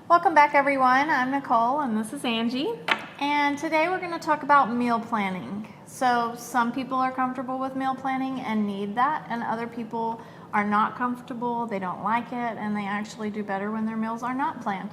Welcome back, everyone. I'm Nicole and this is Angie. And today we're going to talk about meal planning. So some people are comfortable with meal planning and need that, and other people are not comfortable, they don't like it, and they actually do better when their meals are not planned.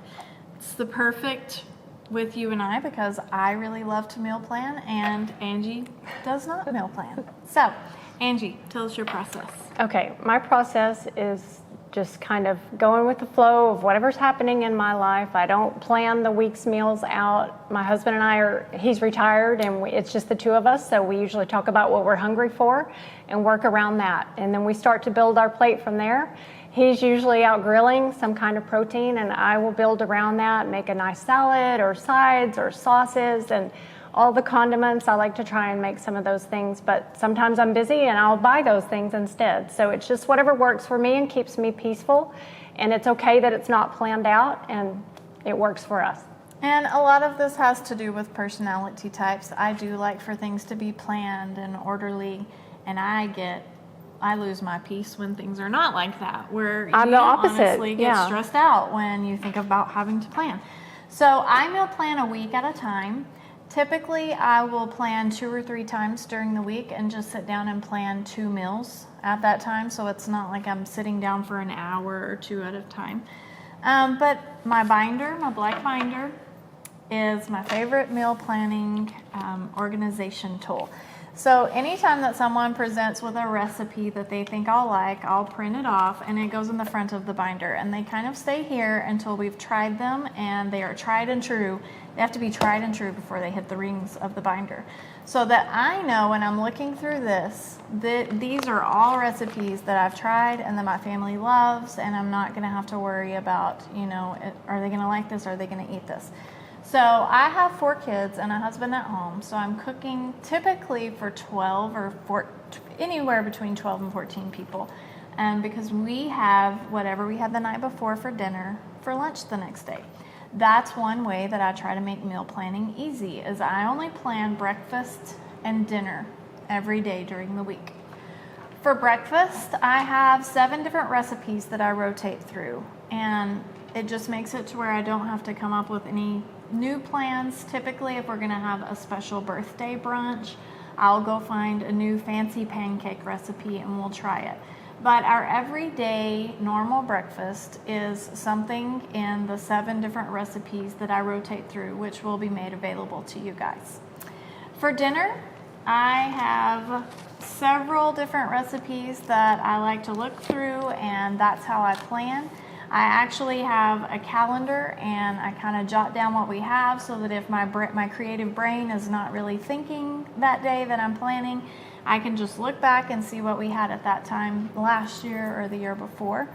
It's the perfect with you and I because I really love to meal plan and Angie does not meal plan. So, Angie, tell us your process. Okay, my process is just kind of going with the flow of whatever's happening in my life. I don't plan the week's meals out. My husband and he's retired and it's just the two of us, so we usually talk about what we're hungry for and work around that. And then we start to build our plate from there. He's usually out grilling some kind of protein and I will build around that, make a nice salad or sides or sauces and all the condiments. I like to try and make some of those things, but sometimes I'm busy and I'll buy those things instead. So it's just whatever works for me and keeps me peaceful. And it's okay that it's not planned out and it works for us. And a lot of this has to do with personality types. I do like for things to be planned and orderly, and I lose my peace when things are not like that, where I'm the opposite. Honestly get stressed out when you think about having to plan. So I meal plan a week at a time. Typically, I will plan 2 or 3 times during the week and just sit down and plan 2 meals at that time. So it's not like I'm sitting down for an hour or 2 at a time. But my black binder, is my favorite meal planning organization tool. So anytime that someone presents with a recipe that they think I'll like, I'll print it off and it goes in the front of the binder. And they kind of stay here until we've tried them and they are tried and true. They have to be tried and true before they hit the rings of the binder. So that I know when I'm looking through this, that these are all recipes that I've tried and that my family loves, and I'm not gonna have to worry about, are they gonna like this? Are they gonna eat this? So I have 4 kids and a husband at home, so I'm cooking typically for 12 or anywhere between 12 and 14 people. And because we have whatever we had the night before for dinner for lunch the next day. That's one way that I try to make meal planning easy, is I only plan breakfast and dinner every day during the week. For breakfast, I have 7 different recipes that I rotate through, and it just makes it to where I don't have to come up with any new plans. Typically, if we're gonna have a special birthday brunch, I'll go find a new fancy pancake recipe and we'll try it. But our everyday normal breakfast is something in the 7 different recipes that I rotate through, which will be made available to you guys. For dinner, I have several different recipes that I like to look through, and that's how I plan. I actually have a calendar and I kind of jot down what we have so that if my creative brain is not really thinking that day that I'm planning, I can just look back and see what we had at that time last year or the year before.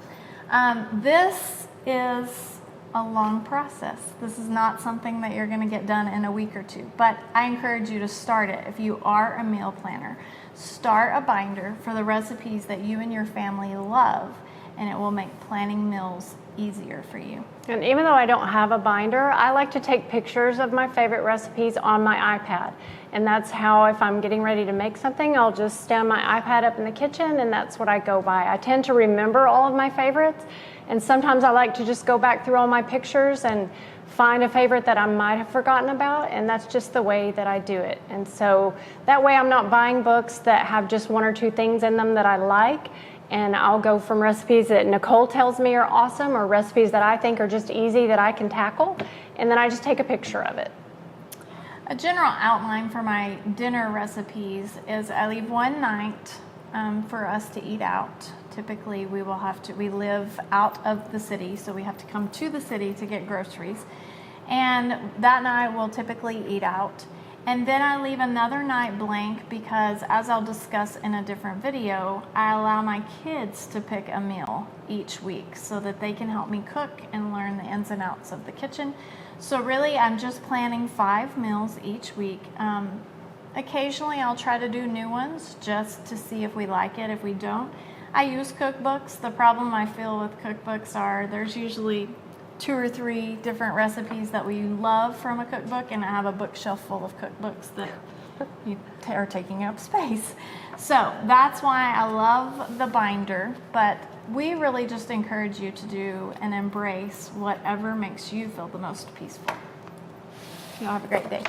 This is a long process. This is not something that you're going to get done in a week or 2, but I encourage you to start it. If you are a meal planner, start a binder for the recipes that you and your family love, and it will make planning meals easier for you. And even though I don't have a binder, I like to take pictures of my favorite recipes on my iPad. And that's how, if I'm getting ready to make something, I'll just stand my iPad up in the kitchen and that's what I go by. I tend to remember all of my favorites, and sometimes I like to just go back through all my pictures and find a favorite that I might have forgotten about, and that's just the way that I do it. And so that way I'm not buying books that have just 1 or 2 things in them that I like, and I'll go from recipes that Nicole tells me are awesome or recipes that I think are just easy that I can tackle, and then I just take a picture of it. A general outline for my dinner recipes is I leave one night for us to eat out. Typically we live out of the city, so we have to come to the city to get groceries. And that night we'll typically eat out. And then I leave another night blank because, as I'll discuss in a different video, I allow my kids to pick a meal each week so that they can help me cook and learn the ins and outs of the kitchen. So really, I'm just planning 5 meals each week. Occasionally, I'll try to do new ones just to see if we like it. If we don't, I use cookbooks. The problem I feel with cookbooks are there's usually 2 or 3 different recipes that we love from a cookbook, and I have a bookshelf full of cookbooks that are taking up space. So that's why I love the binder, but we really just encourage you to do and embrace whatever makes you feel the most peaceful. Y'all have a great day.